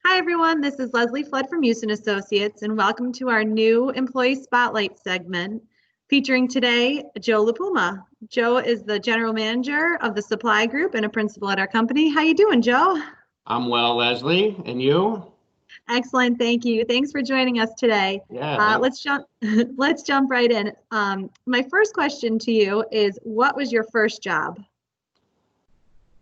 Hi, everyone. This is Leslie Flood from Yusen Associates, and welcome to our new Employee Spotlight segment featuring today Joe LiPuma. Joe is the general manager of the supply group and a principal at our company. How you doing, Joe? I'm well, Leslie, and you? Excellent. Thank you. Thanks for joining us today. Yeah. Let's jump right in. My first question to you is, what was your first job?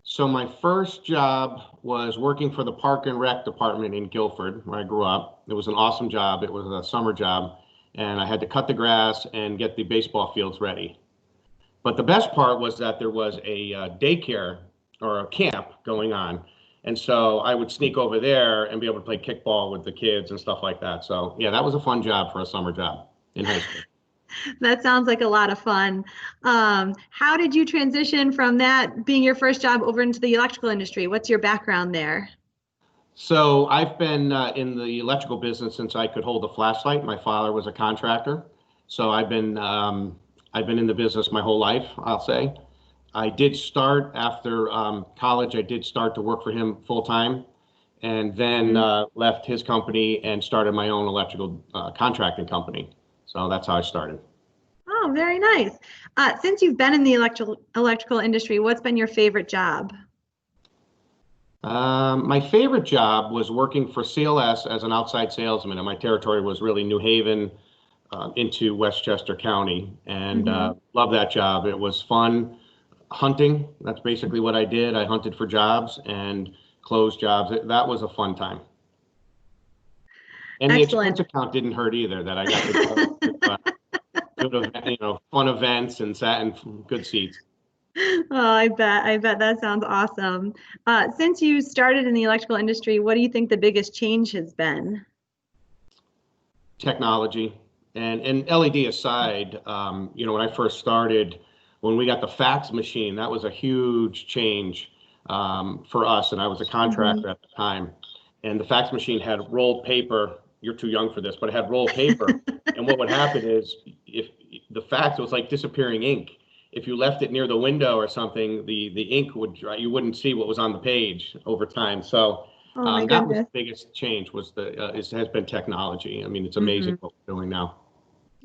So my first job was working for the Park and Rec department in Guilford, where I grew up. It was an awesome job. It was a summer job, and I had to cut the grass and get the baseball fields ready. But the best part was that there was a daycare or a camp going on. And so I would sneak over there and be able to play kickball with the kids and stuff like that. So yeah, that was a fun job for a summer job in high school. That sounds like a lot of fun. How did you transition from that being your first job over into the electrical industry? What's your background there? So I've been in the electrical business since I could hold a flashlight. My father was a contractor. So I've been in the business my whole life, I'll say. I did start after college. I did start to work for him full time, and then left his company and started my own electrical contracting company. So that's how I started. Oh, very nice. Since you've been in the electrical industry, what's been your favorite job? My favorite job was working for CLS as an outside salesman, and my territory was really New Haven into Westchester County, and loved that job. It was fun hunting. That's basically what I did. I hunted for jobs and closed jobs. That was a fun time. And Excellent. the expense account didn't hurt either, that I got to go to fun events and sat in good seats. Oh, I bet that sounds awesome. Since you started in the electrical industry, what do you think the biggest change has been? Technology and LED aside, when I first started, when we got the fax machine, that was a huge change for us. And I was a contractor at the time. And the fax machine had rolled paper. You're too young for this, but it had rolled paper. And what would happen is if the fax was like disappearing ink. If you left it near the window or something, the ink would dry. You wouldn't see what was on the page over time. So Oh my that was goodness. the biggest change was has been technology. I mean, it's amazing what we're doing now.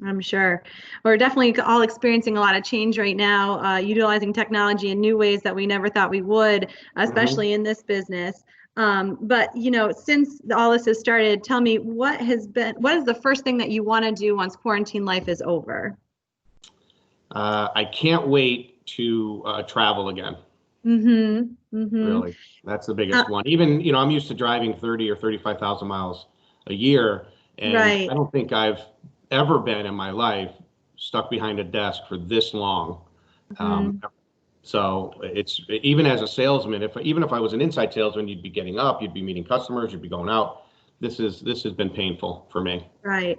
I'm sure. We're definitely all experiencing a lot of change right now, utilizing technology in new ways that we never thought we would, especially in this business. But since all this has started, tell me what is the first thing that you want to do once quarantine life is over? I can't wait to travel again. Really, that's the biggest one. Even, I'm used to driving 30 or 35,000 miles a year, and Right. I don't think I've ever been in my life stuck behind a desk for this long. So it's even as a salesman, even if I was an inside salesman, you'd be getting up, you'd be meeting customers, you'd be going out. This has been painful for me. Right.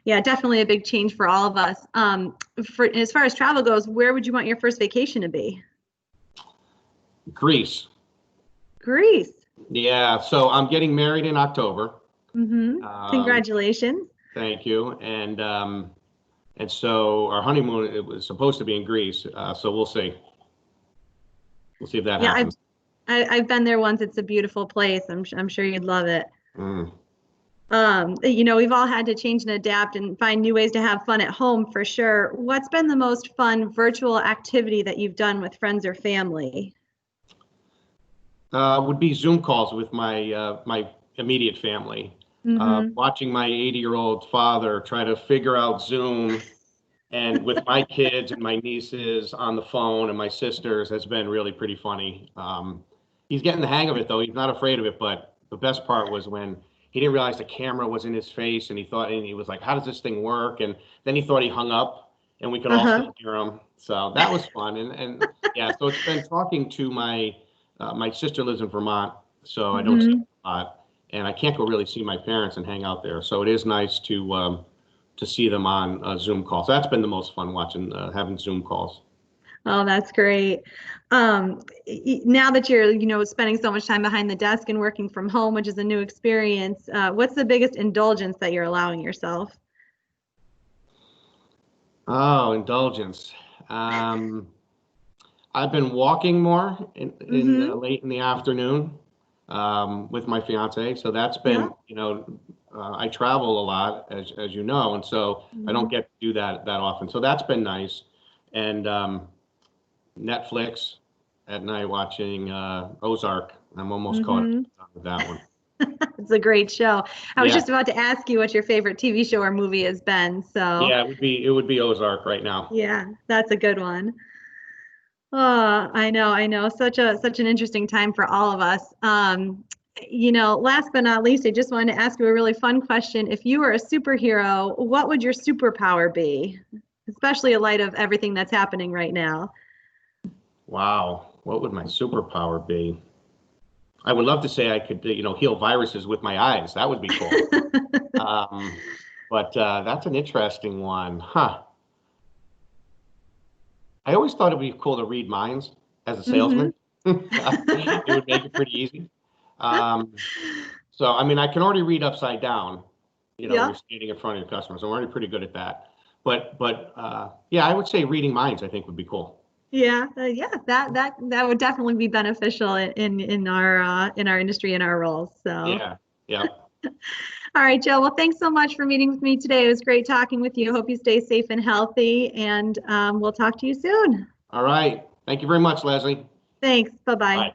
Yeah, definitely a big change for all of us. For as far as travel goes, where would you want your first vacation to be? Greece. Greece. Yeah. So I'm getting married in October. Congratulations. Thank you. And so our honeymoon, it was supposed to be in Greece. So we'll see. We'll see if that happens. I've been there once. It's a beautiful place. I'm sure you'd love it. We've all had to change and adapt and find new ways to have fun at home for sure. What's been the most fun virtual activity that you've done with friends or family? Would be Zoom calls with my immediate family. Watching my 80-year-old father try to figure out Zoom, and with my kids and my nieces on the phone and my sisters has been really pretty funny. He's getting the hang of it though. He's not afraid of it, but the best part was when he didn't realize the camera was in his face, and he was like, how does this thing work? And then he thought he hung up and we could all still hear him. So that was fun. And yeah, so it's been talking to my sister lives in Vermont, so I don't see her a lot. And I can't go really see my parents and hang out there. So it is nice to see them on Zoom calls. That's been the most fun watching, having Zoom calls. Oh, that's great. Now that you're, spending so much time behind the desk and working from home, which is a new experience, what's the biggest indulgence that you're allowing yourself? Oh, indulgence. I've been walking more in late in the afternoon. with my fiance. So that's been, I travel a lot, as you know, and so I don't get to do that often. So that's been nice. And Netflix at night watching Ozark. I'm almost caught up with that one. It's a great show. I was just about to ask you what your favorite TV show or movie has been. So yeah, it would be Ozark right now. Yeah, that's a good one. Oh, I know. Such an interesting time for all of us. Last but not least, I just wanted to ask you a really fun question. If you were a superhero, what would your superpower be? Especially in light of everything that's happening right now. Wow, what would my superpower be? I would love to say I could, heal viruses with my eyes. That would be cool. But that's an interesting one, huh? I always thought it'd be cool to read minds as a salesman. It would make it pretty easy. So, I mean, I can already read upside down. You're standing in front of your customers. I'm already pretty good at that. But yeah, I would say reading minds, I think, would be cool. Yeah, that would definitely be beneficial in our industry, in our roles. So yeah. All right, Joe. Well, thanks so much for meeting with me today. It was great talking with you. Hope you stay safe and healthy, and we'll talk to you soon. All right. Thank you very much, Leslie. Thanks. Bye-bye. Bye.